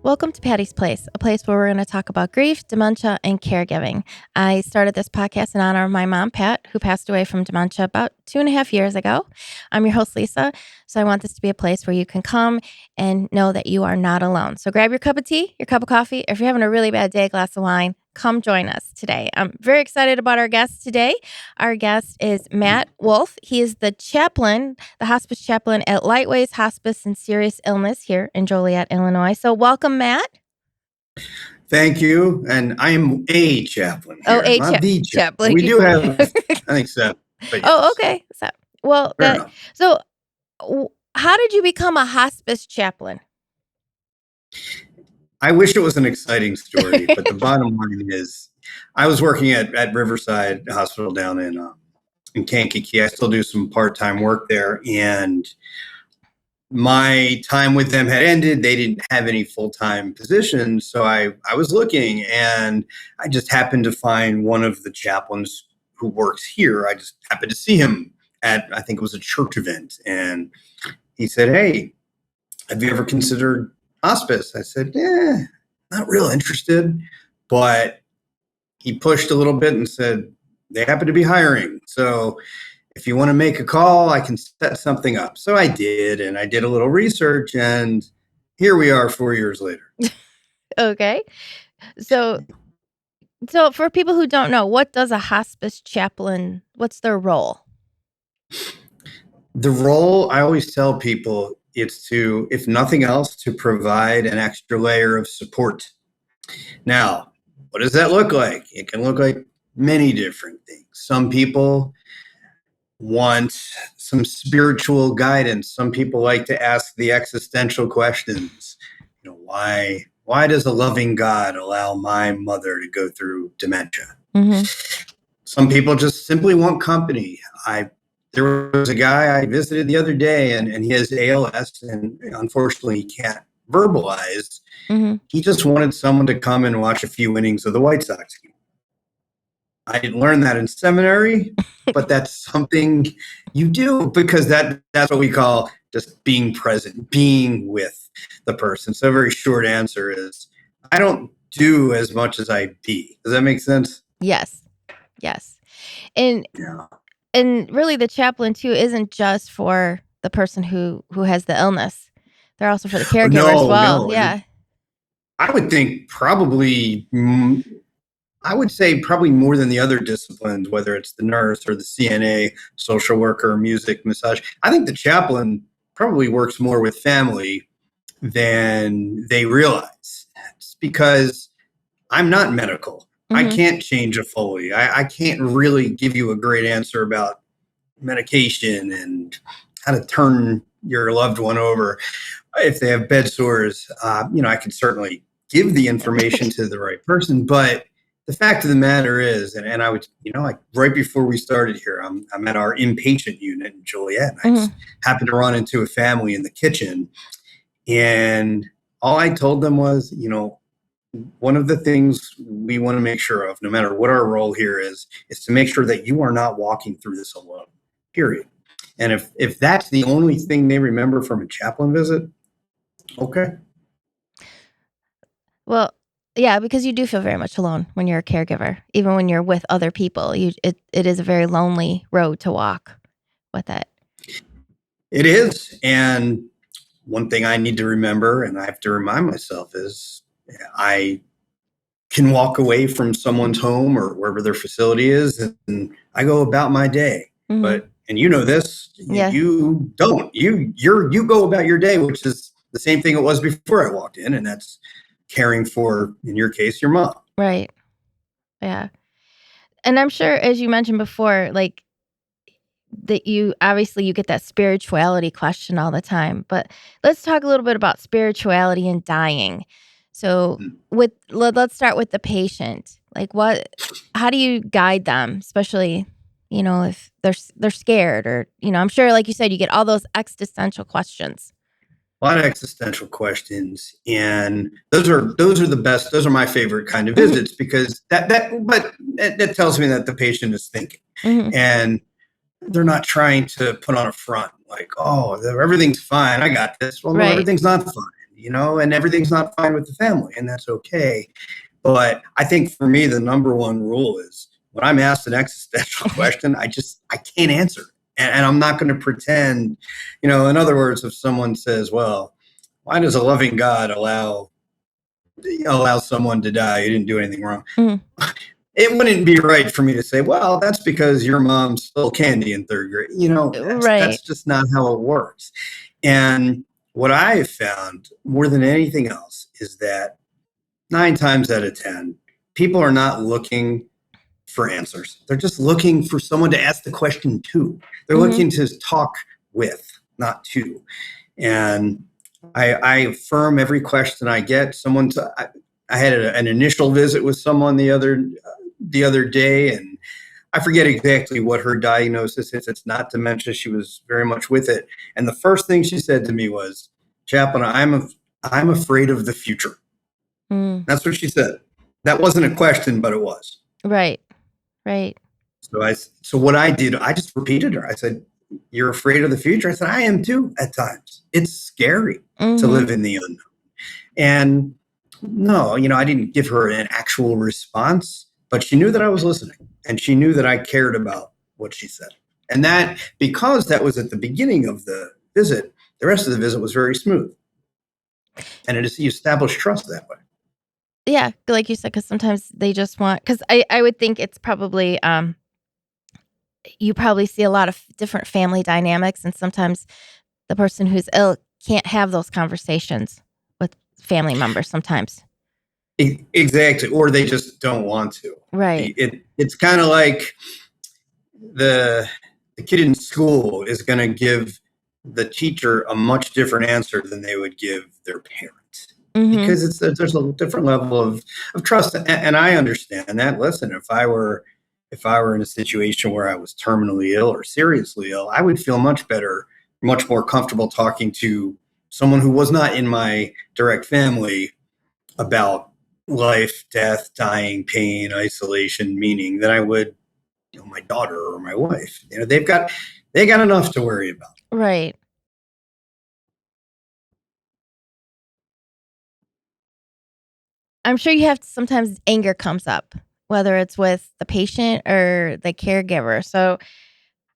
Welcome to Patty's Place, a place where we're going to talk about grief, dementia, and caregiving. I started this podcast in honor of my mom, Pat, who passed away from dementia about 2.5 years ago. I'm your host, Lisa, so I want this to be a place where you can come and know that you are not alone. So grab your cup of tea, your cup of coffee, or if you're having a really bad day, a glass of wine, come join us today. I'm very excited about our guest today. Our guest is Matt Wolfe. He is the chaplain, the hospice chaplain at Lightways Hospice and Serious Illness here in Joliet, Illinois. So welcome, Matt. Thank you. And I am a chaplain here, not the chaplain. Chaplain. We do have, I think so. But yes. Oh, okay. Fair enough. How did you become a hospice chaplain? I wish it was an exciting story, but the bottom line is I was working at Riverside Hospital down in Kankakee. I still do some part-time work there, and my time with them had ended. They didn't have any full-time positions, so I was looking, and I just happened to find one of the chaplains who works here. I just happened to see him at, I think it was a church event, and he said, "Hey, have you ever considered hospice?" I said, not real interested, but he pushed a little bit and said, "They happen to be hiring. So if you want to make a call, I can set something up." So I did, and I did a little research, and here we are 4 years later. Okay. So for people who don't know, what does a hospice chaplain, what's their role? The role, I always tell people, it's to, if nothing else, to provide an extra layer of support. Now, what does that look like? It can look like many different things. Some people want some spiritual guidance. Some people like to ask the existential questions. Why does a loving God allow my mother to go through dementia? Mm-hmm. Some people just simply want company. There was a guy I visited the other day, and he has ALS, and unfortunately he can't verbalize. Mm-hmm. He just wanted someone to come and watch a few innings of the White Sox game. I didn't learn that in seminary, but that's something you do, because that's what we call just being present, being with the person. So a very short answer is, I don't do as much as I be. Does that make sense? Yes. And really the chaplain too isn't just for the person who has the illness. They're also for the caregiver as well. No. Yeah. I would think probably more than the other disciplines, whether it's the nurse or the CNA, social worker, music, massage. I think the chaplain probably works more with family than they realize. It's because I'm not medical. Mm-hmm. I can't change a Foley. I can't really give you a great answer about medication and how to turn your loved one over if they have bed sores. I can certainly give the information to the right person, but the fact of the matter is, and I would, like right before we started here, I'm at our inpatient unit in Joliet, and I just happened to run into a family in the kitchen, and all I told them was, one of the things we want to make sure of, no matter what our role here is to make sure that you are not walking through this alone, period. And if that's the only thing they remember from a chaplain visit, okay. Well, yeah, because you do feel very much alone when you're a caregiver. Even when you're with other people, it is a very lonely road to walk with it. It is. And one thing I need to remember, and I have to remind myself, is I can walk away from someone's home or wherever their facility is, and I go about my day. Mm-hmm. But, and you know this, yeah. You don't. You go about your day, which is the same thing it was before I walked in, and that's caring for, in your case, your mom. Right. Yeah. And I'm sure, as you mentioned before, like that you get that spirituality question all the time, but let's talk a little bit about spirituality and dying. So let's start with the patient. Like how do you guide them, especially, if they're scared or, I'm sure, like you said, you get all those existential questions. A lot of existential questions, and those are the best. Those are my favorite kind of visits, because that tells me that the patient is thinking, and they're not trying to put on a front like, "Oh, everything's fine, I got this." Well, no, everything's not fine. and everything's not fine with the family, and that's okay. But I think for me, the number one rule is when I'm asked an existential question, I can't answer. And I'm not going to pretend, in other words, if someone says, well, why does a loving God allow someone to die? You didn't do anything wrong. Mm. It wouldn't be right for me to say, well, that's because your mom stole candy in third grade. Right. That's just not how it works. And what I have found more than anything else is that 9 times out of 10, people are not looking for answers. They're just looking for someone to ask the question to. They're looking to talk with, not to. And I affirm every question I get. I had an initial visit with someone the other day, and I forget exactly what her diagnosis is. It's not dementia. She was very much with it. And the first thing she said to me was, Chaplain, I'm afraid of the future. Mm. That's what she said. That wasn't a question, but it was. Right. So what I did, I just repeated her. I said, you're afraid of the future? I said, I am too at times. It's scary to live in the unknown. And no, I didn't give her an actual response, but she knew that I was listening, and she knew that I cared about what she said. And because that was at the beginning of the visit, the rest of the visit was very smooth. And you establish trust that way. Yeah, like you said, because sometimes they just want. Because I would think it's probably you probably see a lot of different family dynamics, and sometimes the person who's ill can't have those conversations with family members sometimes. Exactly. Or they just don't want to. Right. It's kind of like the kid in school is going to give the teacher a much different answer than they would give their parent. Because there's a different level of trust. And I understand that. Listen, if I were in a situation where I was terminally ill or seriously ill, I would feel much better, much more comfortable talking to someone who was not in my direct family about life, death, dying, pain, isolation, meaning than I would, my daughter or my wife. They got enough to worry about. Right. I'm sure you have sometimes anger comes up, whether it's with the patient or the caregiver. So,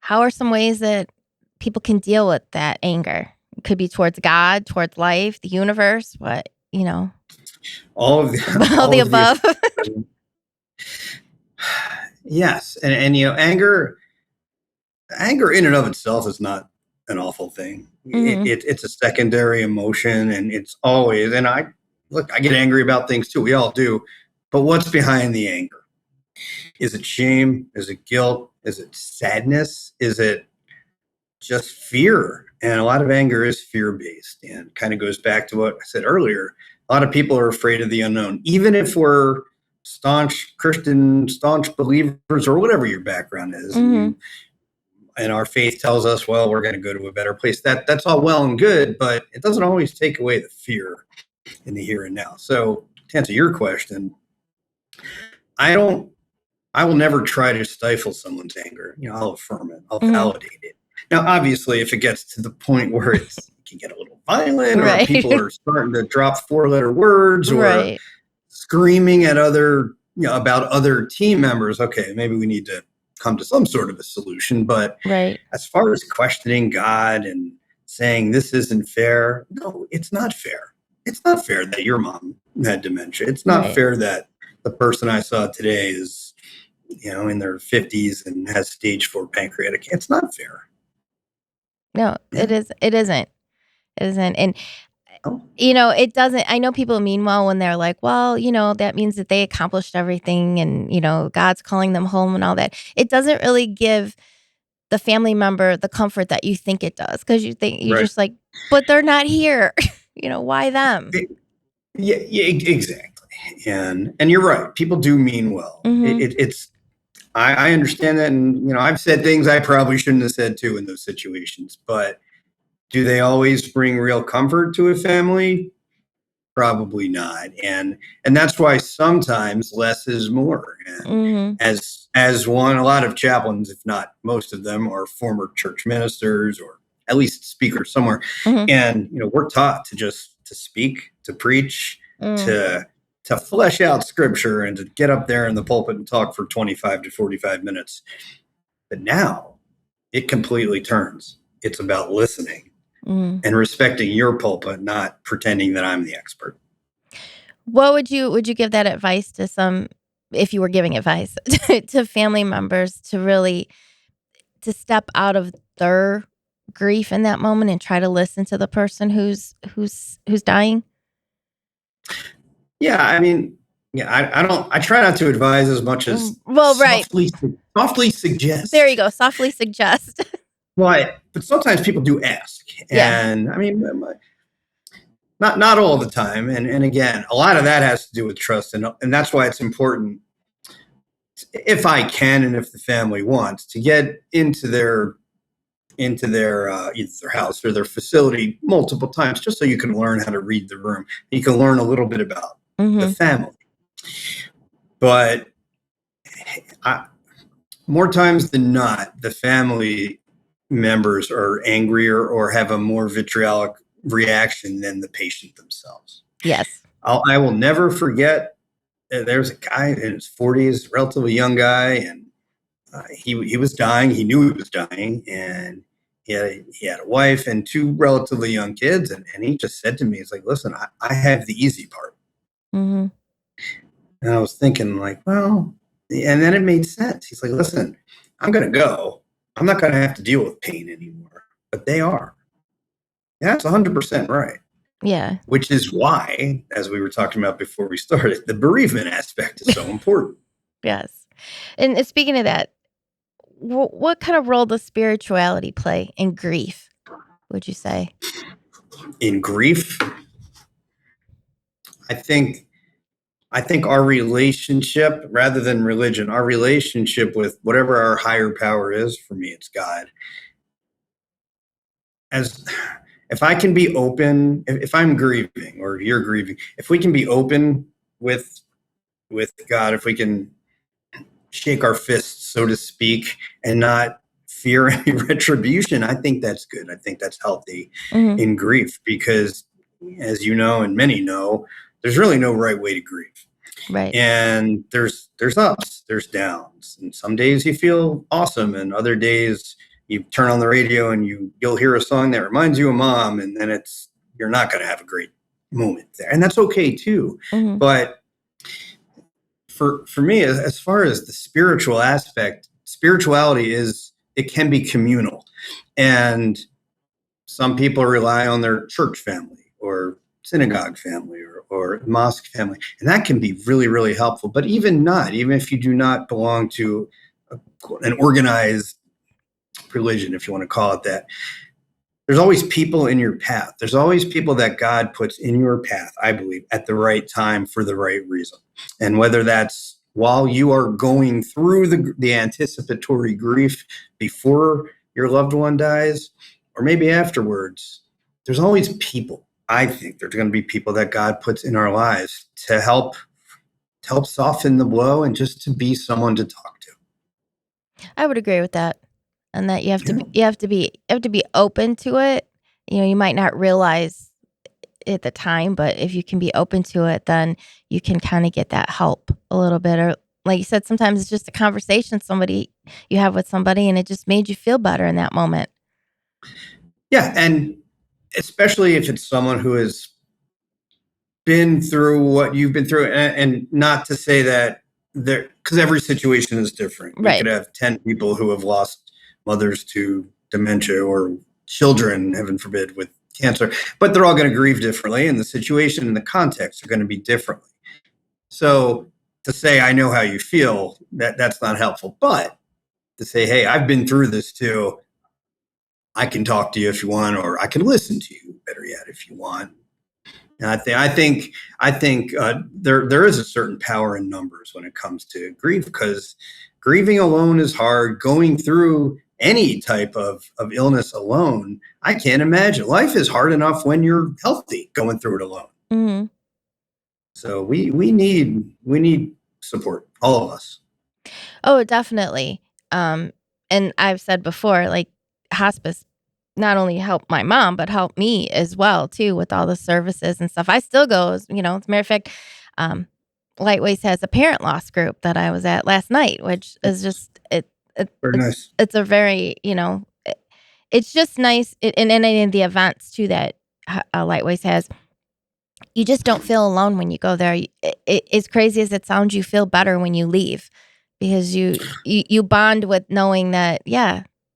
how are some ways that people can deal with that anger? It could be towards God, towards life, the universe, all of the, all the above. Yes, and anger in and of itself is not an awful thing. It's a secondary emotion, and it's always. And I get angry about things too. We all do. But what's behind the anger? Is it shame? Is it guilt? Is it sadness? Is it just fear? And a lot of anger is fear-based, and kind of goes back to what I said earlier. A lot of people are afraid of the unknown, even if we're staunch Christian, staunch believers, or whatever your background is. And our faith tells us, well, we're going to go to a better place. That's all well and good, but it doesn't always take away the fear in the here and now. So to answer your question, I will never try to stifle someone's anger. I'll affirm it. I'll validate it. Now, obviously, if it gets to the point where it can get a little violent, or people are starting to drop 4-letter words, or screaming at about other team members, okay, maybe we need to come to some sort of a solution. But as far as questioning God and saying this isn't fair, no, it's not fair. It's not fair that your mom had dementia. It's not fair that the person I saw today is, in their 50s and has stage 4 pancreatic. It's not fair. No, it isn't. It isn't. And, it doesn't. I know people mean well when they're like, well, that means that they accomplished everything and, God's calling them home and all that. It doesn't really give the family member the comfort that you think it does, because you think you're just like, but they're not here. Why them? Yeah, exactly. And you're right. People do mean well. I understand that. And, I've said things I probably shouldn't have said too in those situations, but do they always bring real comfort to a family? Probably not. And that's why sometimes less is more. And as a lot of chaplains, if not most of them, are former church ministers or at least speakers somewhere. And, we're taught to just to speak, to preach, Mm. to flesh out scripture and to get up there in the pulpit and talk for 25 to 45 minutes. But now it completely turns. It's about listening Mm. and respecting your pulpit, not pretending that I'm the expert. What would you give that advice to some, if you were giving advice to family members, to really to step out of their grief in that moment and try to listen to the person who's dying? Yeah, I mean, yeah, I don't. I try not to advise as much as Well, right. softly suggest. There you go. Softly suggest. But sometimes people do ask, Yeah. and I mean, not all the time. And again, a lot of that has to do with trust, and that's why it's important, if I can and if the family wants, to get into their either their house or their facility multiple times, just so you can learn how to read the room. You can learn a little bit about the Mhm. family. But I, more times than not, the family members are angrier or have a more vitriolic reaction than the patient themselves. Yes. I will never forget. There's a guy in his 40s, relatively young guy, and he was dying. He knew he was dying, and he had a wife and two relatively young kids. And he just said to me, "He's like, listen, I have the easy part." Mhm. And I was thinking, like, well, and then it made sense. He's like, listen, I'm going to go. I'm not going to have to deal with pain anymore, but they are. Yeah, that's 100% right. Yeah. Which is why, as we were talking about before we started, the bereavement aspect is so important. Yes. And speaking of that, what kind of role does spirituality play in grief, would you say? In grief, I think I think our relationship, rather than religion, our relationship with whatever our higher power is, for me, it's God. As if I can be open, if I'm grieving or you're grieving, if we can be open with God, if we can shake our fists, so to speak, and not fear any retribution, I think that's good. I think that's healthy Mhm. in grief because, as you know, and many know, there's really no right way to grieve. Right. And there's ups, there's downs, and some days you feel awesome, and other days you turn on the radio and you'll hear a song that reminds you of mom, and then it's you're not going to have a great moment there, and that's okay too. Mhm. But for me, as far as the spiritual aspect, spirituality is it can be communal, and some people rely on their church family or synagogue family or mosque family, and that can be really, really helpful. But even not, even if you do not belong to an organized religion, if you want to call it that, there's always people in your path. There's always people that God puts in your path, I believe, at the right time for the right reason. And whether that's while you are going through the anticipatory grief before your loved one dies, or maybe afterwards, there's always people. I think there's going to be people that God puts in our lives to help soften the blow and just to be someone to talk to. I would agree with that. And that Yeah. you have to be open to it. You know, you might not realize at the time, but if you can be open to it, then you can kind of get that help a little bit. Or like you said, sometimes it's just a conversation somebody you have with somebody and it just made you feel better in that moment. Yeah. And especially if it's someone who has been through what you've been through, and not to say that there, because every situation is different. We Right. could have 10 people who have lost mothers to dementia or children, heaven forbid, with cancer, but they're all going to grieve differently, and the situation and the context are going to be differently. So to say I know how you feel, that's not helpful. But to say, hey, I've been through this too. I can talk to you if you want, or I can listen to you, better yet, if you want. And I think there is a certain power in numbers when it comes to grief, because grieving alone is hard. Going through any type of illness alone, I can't imagine. Life is hard enough when you're healthy. Going through it alone, Hmm. so we need support, all of us. Oh, definitely. Um, and I've said before, like hospice. not only help my mom, but help me as well too with all the services and stuff. I still go, as a matter of fact, um, Lightways has a parent loss group that I was at last night, which is just Very nice. it's a very it's just nice. And in the events too that Lightways has, you just don't feel alone when you go there. As crazy as it sounds, you feel better when you leave because you bond with knowing that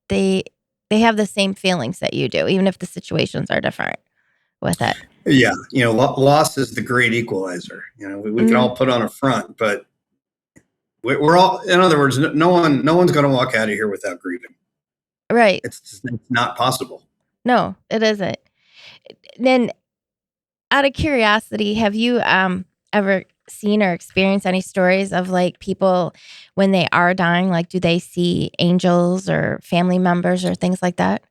they they have the same feelings that you do, even if the situations are different with it. Yeah, loss is the great equalizer. We can Mm, all put on a front, but we're all, in other words, no one's going to walk out of here without grieving. right? It's not possible. No, it isn't. Then, out of curiosity, have you ever seen or experienced any stories of like people when they are dying? Like, do they see angels or family members or things like that?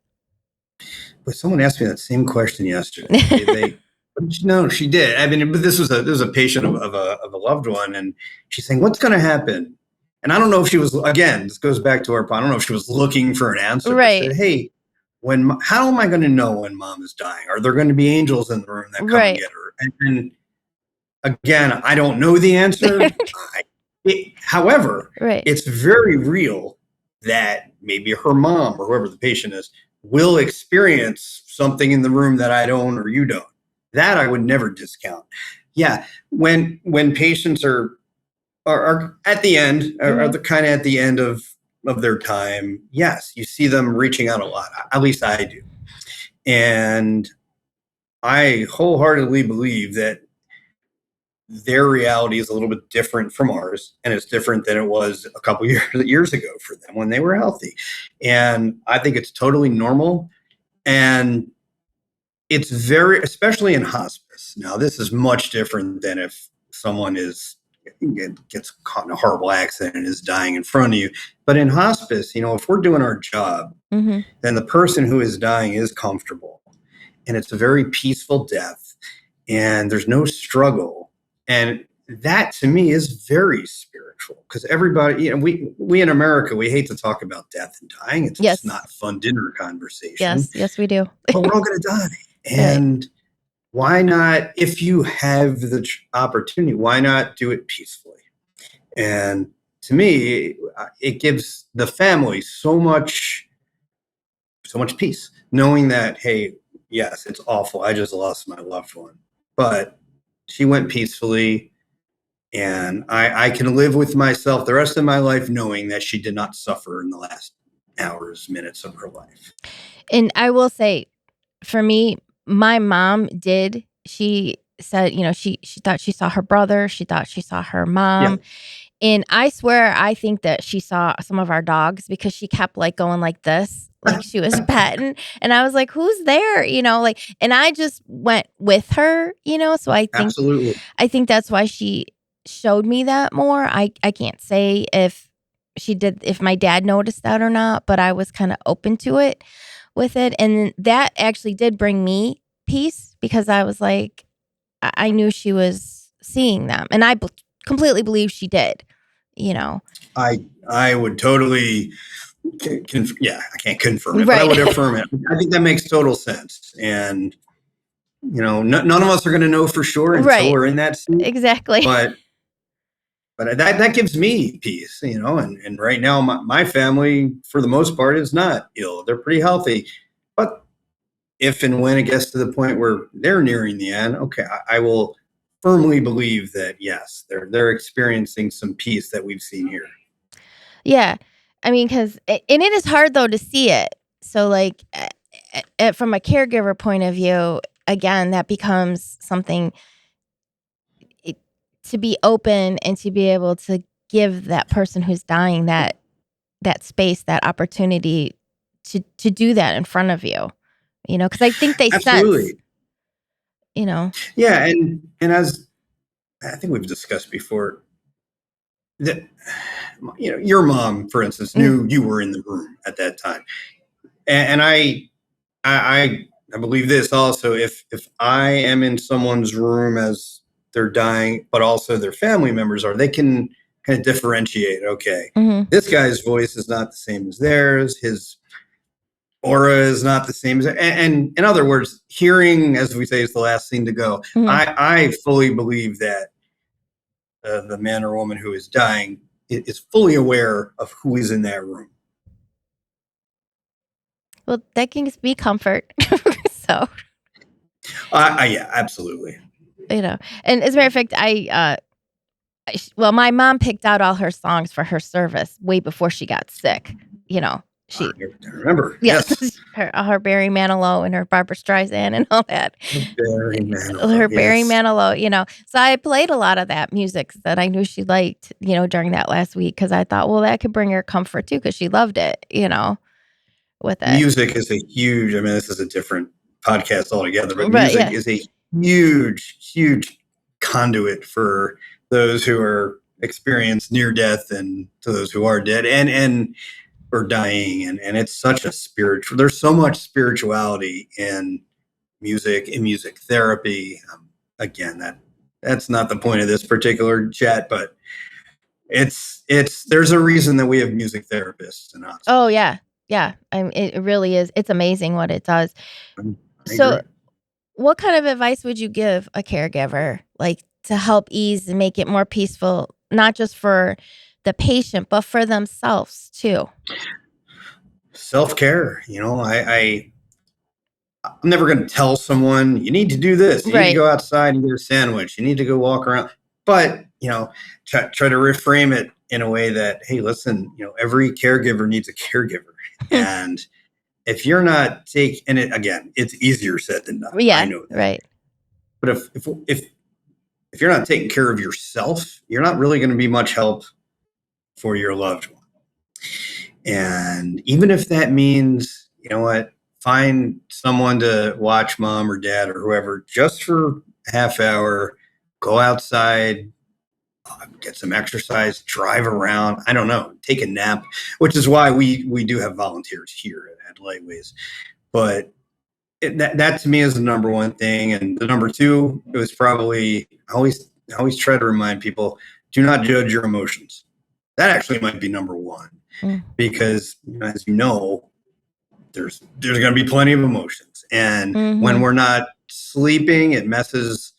But someone asked me that same question yesterday. They no, she did. I mean, but this was a patient of a loved one, and she's saying, "What's going to happen?" And I don't know if she was, again, this goes back to our. I don't know if she was looking for an answer, but Right, said, "Hey, how am I going to know when mom is dying? Are there going to be angels in the room that come and right, get her?" And again, I don't know the answer. However, right. it's very real that maybe her mom or whoever the patient is will experience something in the room that I don't or you don't. That I would never discount. Yeah, when patients are at the end, are Hmm. the kind of at the end of their time, yes, you see them reaching out a lot. At least I do, and I wholeheartedly believe that their reality is a little bit different from ours, and it's different than it was a couple years ago for them when they were healthy. And I think it's totally normal, and it's very, especially in hospice. Now, this is much different than if someone gets caught in a horrible accident and is dying in front of you. But in hospice, if we're doing our job, Hmm. then the person who is dying is comfortable, and it's a very peaceful death, and there's no struggle. And that to me is very spiritual, because everybody, we in America, we hate to talk about death and dying. It's just Yes, not fun dinner conversation, yes, yes, we do. but we're all going to die. Right. And why not, if you have the opportunity, why not do it peacefully? And to me, it gives the family so much peace, knowing that, hey, yes, it's awful. I just lost my loved one, but she went peacefully, and I can live with myself the rest of my life knowing that she did not suffer in the last hours, minutes of her life. And I will say, for me, my mom did. She said, she thought she saw her brother. She thought she saw her Yeah, mom. And I swear, I think that she saw some of our dogs because she kept like going like this, like she was petting. And I was like, who's there? And I just went with her, so absolutely. I think that's why she showed me that more. I can't say if my dad noticed that or not, but I was kind of open to it with it. And that actually did bring me peace because I was like, I knew she was seeing them. And I completely believe she did, you know. I would totally, yeah, I can't confirm it, but I Right. would affirm it. I think that makes total sense. And, none of us are going to know for sure until Right. we're in that seat. Exactly. But that gives me peace, and right now my family, for the most part, is not ill. They're pretty healthy. But if and when it gets to the point where they're nearing the end, okay, I will firmly believe that yes, they're experiencing some peace that we've seen here. Yeah. I mean, and it is hard though to see it. So, like, from a caregiver point of view, again, that becomes something it, to be open and to be able to give that person who's dying that space, that opportunity to do that in front of you. Because I think they sense, Absolutely. you know. Yeah, and as I think we've discussed before, that your mom, for instance, Mm, knew you were in the room at that time, and I believe this also. If I am in someone's room as they're dying, but also their family members are, they can kind of differentiate. Okay, mhm. this guy's voice is not the same as theirs. His aura is not the same. And in other words, hearing, as we say, is the last thing to go. Mhm. I fully believe that the man or woman who is dying is fully aware of who is in that room. Well, that can be comfort. So, Yeah, absolutely. and as a matter of fact, well, my mom picked out all her songs for her service way before she got sick. I She remember. yes, Yes. her Barry Manilow and her Barbara Streisand and all that. Barry Manilow. Her Barry Yes. Manilow. So I played a lot of that music that I knew she liked, during that last week because I thought, well, that could bring her comfort too because she loved it, with it. Music is a huge, I mean, this is a different podcast altogether, but But music yeah, is a huge, huge conduit for those who are experienced near death and to those who are dead and or dying. And it's such a spiritual, there's so much spirituality in music, in music therapy. Again, that's not the point of this particular chat, but there's a reason that we have music therapists in us. oh yeah, yeah. It really is. It's amazing what it does. I So, agree. what kind of advice would you give a caregiver, like to help ease and make it more peaceful, not just for the patient, but for themselves too? Self-care, I'm never going to tell someone you need to do this, you need to Right. go outside and get a sandwich, you need to go walk around, but try to reframe it in a way that, hey, listen, every caregiver needs a caregiver. And if you're not and it again, it's easier said than done, I Yeah. know that, Right. but if you're not taking care of yourself, you're not really going to be much help for your loved one. And even if that means, find someone to watch mom or dad or whoever just for a half hour, go outside, get some exercise, drive around, I don't know, take a nap, which is why we do have volunteers here at Lightways. But that to me is the number one thing. And the number two, it was probably, I always try to remind people, do not judge your emotions. That actually might be number one. Mm. Because as you know, there's going to be plenty of emotions, and when Mhm. we're not sleeping, it messes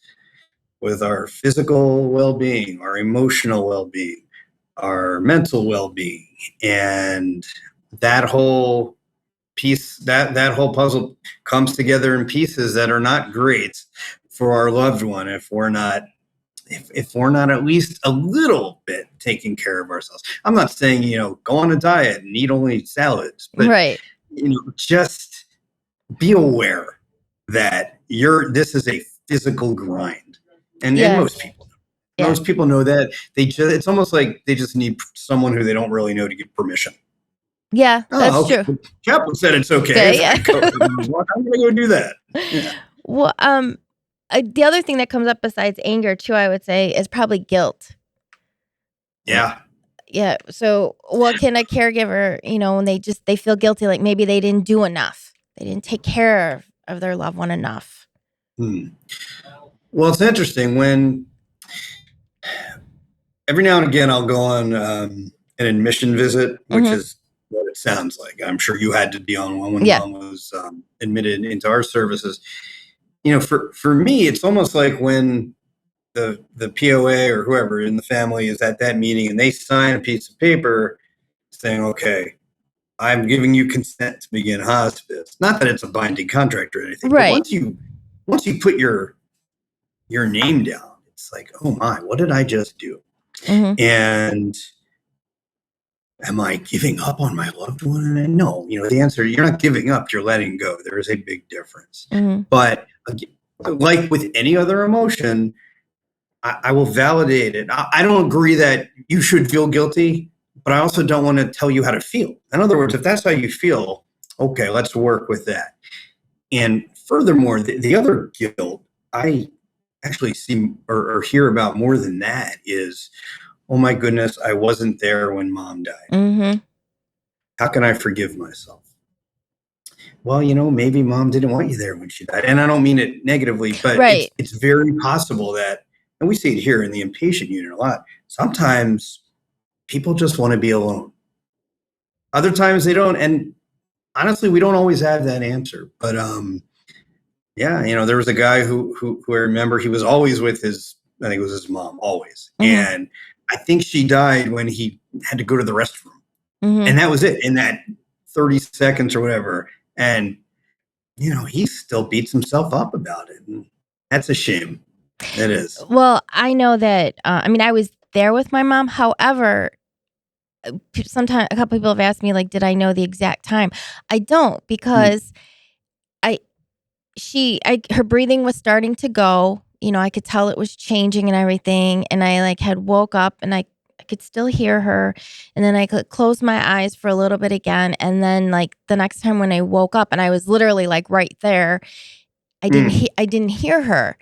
with our physical well-being, our emotional well-being, our mental well-being, and that whole piece, that whole puzzle comes together in pieces that are not great for our loved one if we're not at least a little bit taking care of ourselves. I'm not saying, go on a diet and eat only salads, but, Right. just be aware that this is a physical grind. And Yes. Yeah. most people know that it's almost like they just need someone who they don't really know to give permission. Yeah, Oh, that's okay. true. Chaplain said it's okay. Okay, If yeah. I go, I'm going to go do that. Yeah. Well, the other thing that comes up besides anger too, I would say, is probably guilt. Yeah. Yeah. So, what can a caregiver, when they feel guilty, like maybe they didn't do enough, they didn't take care of their loved one enough. Well, it's interesting when every now and again I'll go on an admission visit, which Mhm. is what it sounds like. I'm sure you had to be on one when Yeah. mom was admitted into our services. For me, it's almost like when the POA or whoever in the family is at that meeting and they sign a piece of paper saying, okay, I'm giving you consent to begin hospice. Not that it's a binding contract or anything, but Right. once you put your name down, it's like, oh my, what did I just do? Mhm. And am I giving up on my loved one? And no, the answer, you're not giving up, you're letting go. There is a big difference. Mhm. But like with any other emotion, I will validate it. I don't agree that you should feel guilty, but I also don't want to tell you how to feel. In other words, if that's how you feel, okay, let's work with that. And furthermore, the other guilt I actually see or hear about more than that is, oh my goodness, I wasn't there when mom died. Mhm. How can I forgive myself? Well, maybe mom didn't want you there when she died. And I don't mean it negatively, but Right. it's very possible that, and we see it here in the inpatient unit a lot, sometimes people just want to be alone. Other times they don't. And honestly, we don't always have that answer. But yeah, there was a guy who I remember, he was always with I think it was his mom, always. Mm-hmm. And I think she died when he had to go to the restroom. Mm-hmm. And that was it, in that 30 seconds or whatever. And, he still beats himself up about it. And that's a shame. It is. Well, I know that, I mean, I was there with my mom. However, sometimes a couple people have asked me, like, did I know the exact time? I don't, Mm, because I, her breathing was starting to go, I could tell it was changing and everything. And I like had woke up and I could still hear her. And then I could close my eyes for a little bit again. And then like the next time when I woke up and I was literally like right there, mm, I didn't hear her.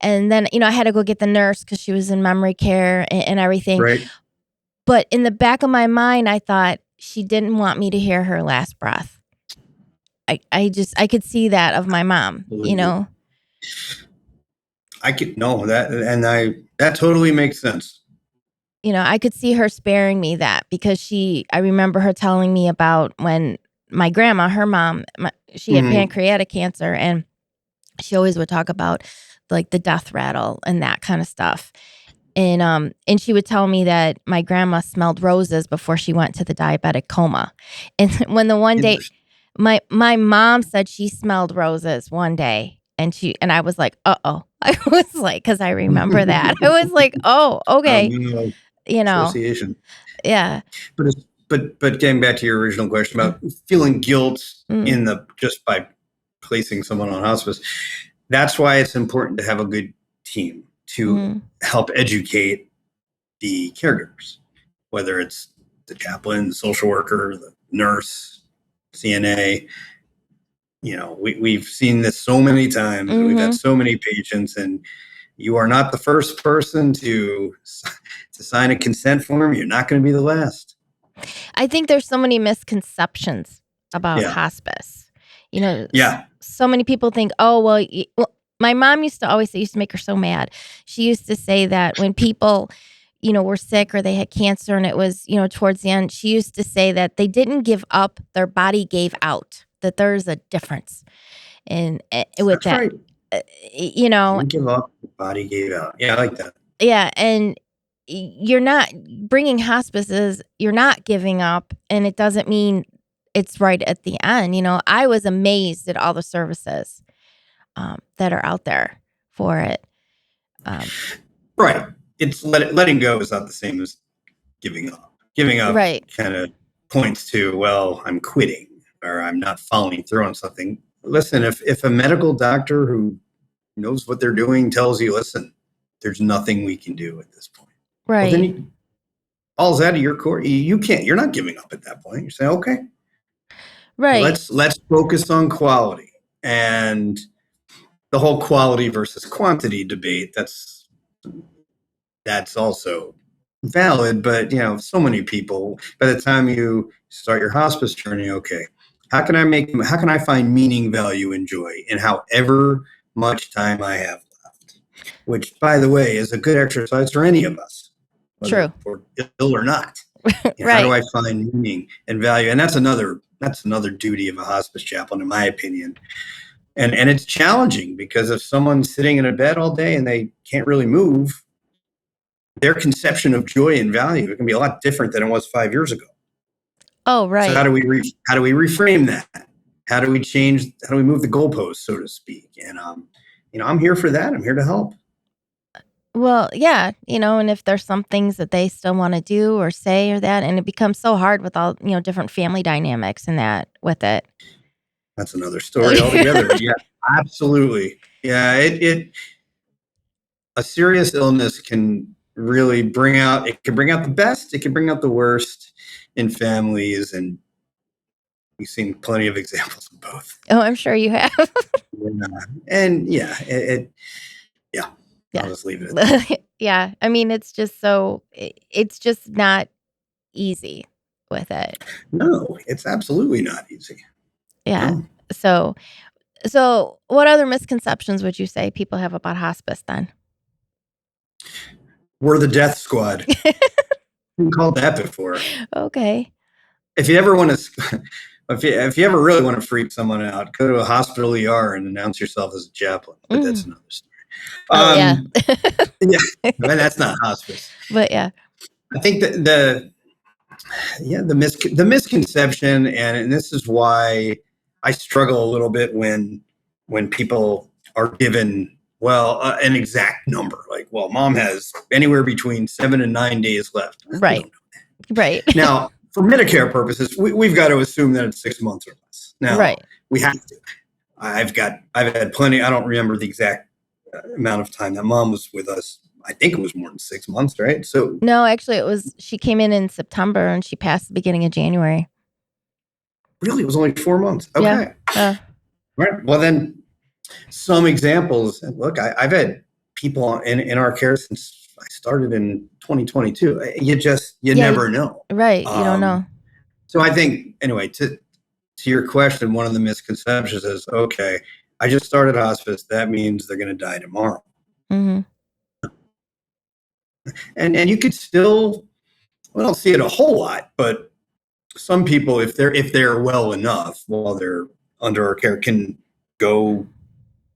And then, I had to go get the nurse because she was in memory care and everything. right. But in the back of my mind, I thought she didn't want me to hear her last breath. I could see that of my mom, Believe it. I could no that and I that totally makes sense. I could see her sparing me that because I remember her telling me about when my grandma, her mom, she had Hmm. pancreatic cancer, and she always would talk about like the death rattle and that kind of stuff. And she would tell me that my grandma smelled roses before she went to the diabetic coma. And when the one day Interesting. my mom said she smelled roses one day, and I was like, "Uh-oh." I was like, cuz I remember that. I was like, "Oh, okay." No, You know. association. Yeah. But getting back to your original question about feeling guilt Mm, in the just by placing someone on hospice, that's why it's important to have a good team to mm, help educate the caregivers, whether it's the chaplain, the social worker, the nurse, CNA. We've seen this so many times. We've had mhm. so many patients, and you are not the first person to sign a consent form. You're not going to be the last. I think there's so many misconceptions about Yeah, hospice. yeah. So many people think, "Oh, well, my mom used to always say, used to make her so mad. She used to say that when people, were sick or they had cancer and it was, towards the end, she used to say that they didn't give up, their body gave out. That there's a difference in with That's that. right. Uh, you know, Didn't give up. The body gave out. Yeah, I like that. yeah, and you're not bringing hospices, you're not giving up, and it doesn't mean it's right at the end. I was amazed at all the services that are out there for it. Um, Right. It's letting go is not the same as giving up. Giving up right. kind of points to, well, I'm quitting or I'm not following through on something. Listen, if a medical doctor who knows what they're doing tells you, listen, there's nothing we can do at this point. Well, then Right. all's out of your court. You can't. You're not giving up at that point. You're saying, okay, Right. let's focus on quality and the whole quality versus quantity debate. That's also valid, but so many people, by the time you start your hospice journey, okay, how can I find meaning, value, and joy in however much time I have left? Which, by the way, is a good exercise for any of us, whether True. we're ill or not. How do Right. I find meaning and value? And that's another duty of a hospice chaplain, in my opinion. And it's challenging because if someone's sitting in a bed all day and they can't really move, their conception of joy and value, it can be a lot different than it was 5 years ago. Oh, So how right. do we how do we reframe that? How do we change? How do we move the goalposts, so to speak? And I'm here for that. I'm here to help. Well, yeah, and if there's some things that they still want to do or say or that, and it becomes so hard with all, different family dynamics and that with it. That's another story altogether. But yeah, absolutely. Yeah, it a serious illness can really bring out the best. It can bring out the worst in families, and we've seen plenty of examples of both. Oh, I'm sure you have. And yeah, yeah, I'll Yeah. just leave it at that. Yeah. I mean, it's just not easy with it. No, it's absolutely not easy. Yeah. No, So, so what other misconceptions would you say people have about hospice then? we're the death squad. Been called that before. Okay. If you ever want to, If you ever really want to freak someone out, go to a hospital ER and announce yourself as a chaplain. But that's Mm. another story. Oh, yeah. Yeah, but that's not hospice. But yeah. I think that the misconception, and this is why I struggle a little bit when people are given an exact number, like, well, mom has anywhere between 7 and 9 days left. We Right. don't Right. Now, for Medicare purposes, we've got to assume that it's 6 months or less. Now, Right. we have to. I've had plenty. I don't remember the exact amount of time that mom was with us. I think it was more than 6 months, right? So No, actually, she came in September and she passed the beginning of January. really, it was only 4 months. Yeah. Okay. Right. Well, then some examples. Look, I've had people in our care since I started in 2022. You never know. Right. You don't know. So I think, anyway, to your question, one of the misconceptions is, okay, I just started hospice. That means they're going to die tomorrow. Mm-hmm. And you could still, I don't see it a whole lot, but some people, if they're well enough while they're under our care, can go.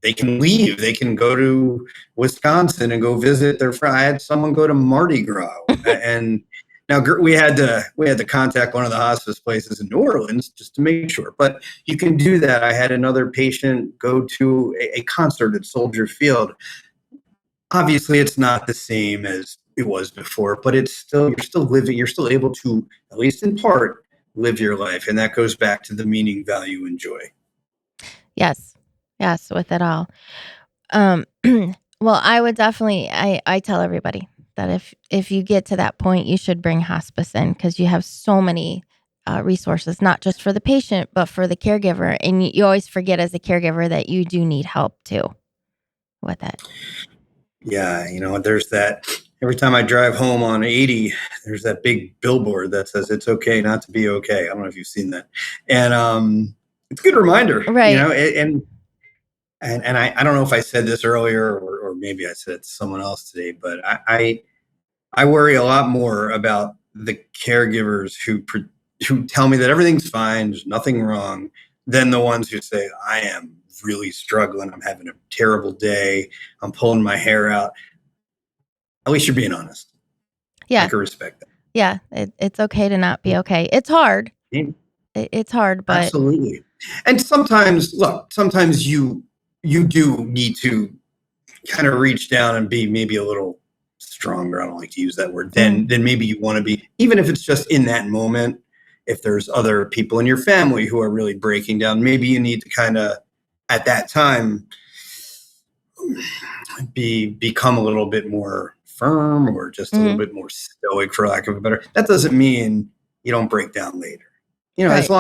They can leave. They can go to Wisconsin and go visit their friend. I had someone go to Mardi Gras, and now we had to contact one of the hospice places in New Orleans just to make sure. But you can do that. I had another patient go to a concert at Soldier Field. Obviously, it's not the same as it was before, but you're still living. You're still able to, at least in part, live your life, and that goes back to the meaning, value, and joy. Yes. Yes, with it all. Well, I would definitely I tell everybody that if you get to that point, you should bring hospice in because you have so many resources, not just for the patient, but for the caregiver. And you always forget as a caregiver that you do need help too with it. Yeah, there's that. Every time I drive home on 80, there's that big billboard that says it's okay not to be okay. I don't know if you've seen that. And it's a good reminder, Right. And I don't know if I said this earlier or maybe I said it to someone else today, but I worry a lot more about the caregivers who tell me that everything's fine, there's nothing wrong, than the ones who say, I am really struggling, I'm having a terrible day, I'm pulling my hair out. At least you're being honest. Yeah. I can respect that. Yeah. It's okay to not be okay. It's hard. Yeah. It's hard, but Absolutely. And sometimes you do need to kind of reach down and be maybe a little stronger. I don't like to use that word. Then maybe you want to be, even if it's just in that moment. If there's other people in your family who are really breaking down, maybe you need to kind of at that time become a little bit more firm or just a little bit more stoic, for lack of a better. That doesn't mean you don't break down later. Right. As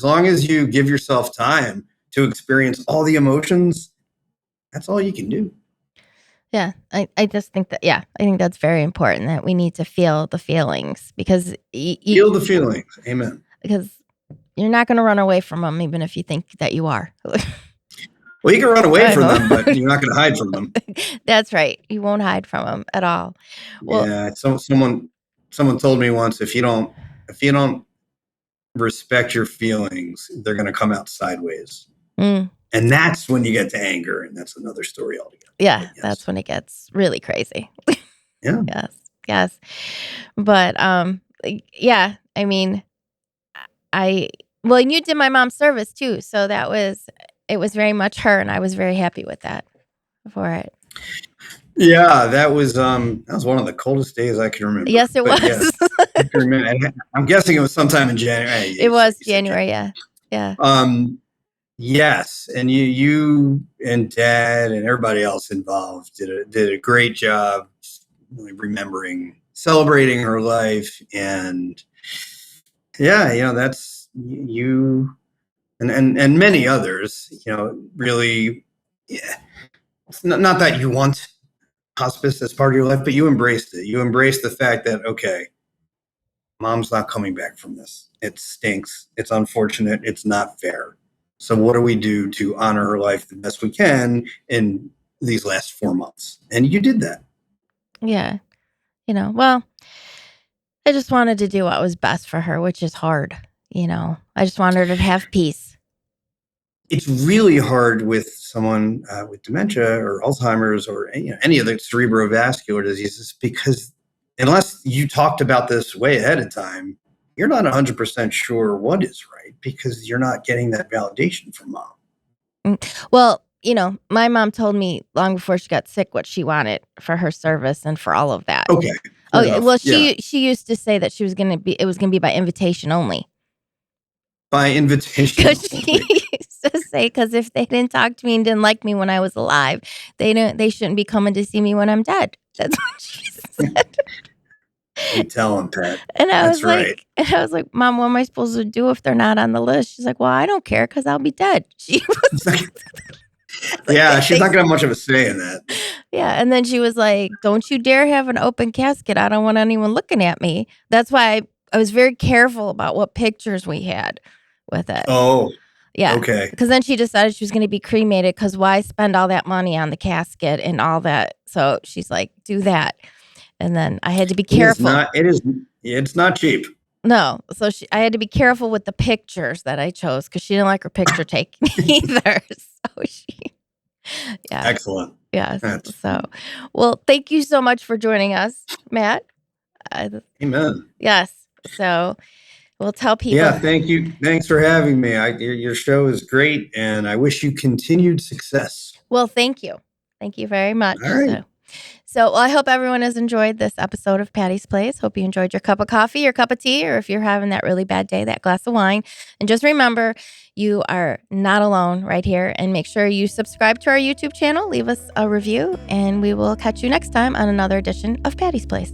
long as you give yourself time to experience all the emotions, that's all you can do. Yeah, I just think that, I think that's very important that we need to feel the feelings because Feel the feelings. Amen. Because you're not going to run away from them, even if you think that you are. Well, you can run away from them, but you're not going to hide from them. That's right. You won't hide from them at all. Well, yeah. Someone told me once, if you don't respect your feelings, they're going to come out sideways. And that's when you get to anger, and that's another story altogether. Yeah, yes. That's when it gets really crazy. Yeah. Yes. But yeah, I mean, and you did my mom's service too, so it was very much her, and I was very happy with that for it. Yeah, that was one of the coldest days I can remember. Yes, it was. Yes, I can remember. I'm guessing it was sometime in January. It was January, yeah. Yes, and you and Dad and everybody else involved did a great job really celebrating her life, and that's you and many others. Really, it's not that you want hospice as part of your life, but you embraced it. You embraced the fact that, okay, mom's not coming back from this. It stinks. It's unfortunate. It's not fair. So what do we do to honor her life the best we can in these last 4 months? And you did that. Yeah. Well, I just wanted to do what was best for her, which is hard, I just want her to have peace. It's really hard with someone with dementia or Alzheimer's or any of the cerebrovascular diseases, because unless you talked about this way ahead of time, you're not 100% sure what is right, because you're not getting that validation from mom. Well, my mom told me long before she got sick what she wanted for her service and for all of that. Okay, Oh, fair yeah. enough. Well, Yeah, she used to say that it was gonna be by invitation only. by invitation Because she only. used to say, because if they didn't talk to me and didn't like me when I was alive, they shouldn't be coming to see me when I'm dead. That's what she said. You tell them, Pat. And I was That's right. like, Mom, what am I supposed to do if they're not on the list? She's like, well, I don't care because I'll be dead. She was like, Yeah, she's not gonna have much of a say in that. yeah. And then she was like, don't you dare have an open casket. I don't want anyone looking at me. That's why I was very careful about what pictures we had with it. Oh, Yeah. okay. Because then she decided she was going to be cremated, because why spend all that money on the casket and all that? So she's like, do that. And then I had to be careful. It's not cheap. No. So I had to be careful with the pictures that I chose, because she didn't like her picture taken either. So yeah. Excellent. Yes. That's So, well, thank you so much for joining us, Matt. amen. Yes. So we'll tell people. Yeah, thank you. Thanks for having me. Your show is great, and I wish you continued success. Well, thank you. Thank you very much. All right. So I hope everyone has enjoyed this episode of Patty's Place. Hope you enjoyed your cup of coffee, your cup of tea, or if you're having that really bad day, that glass of wine. And just remember, you are not alone right here. And make sure you subscribe to our YouTube channel, leave us a review, and we will catch you next time on another edition of Patty's Place.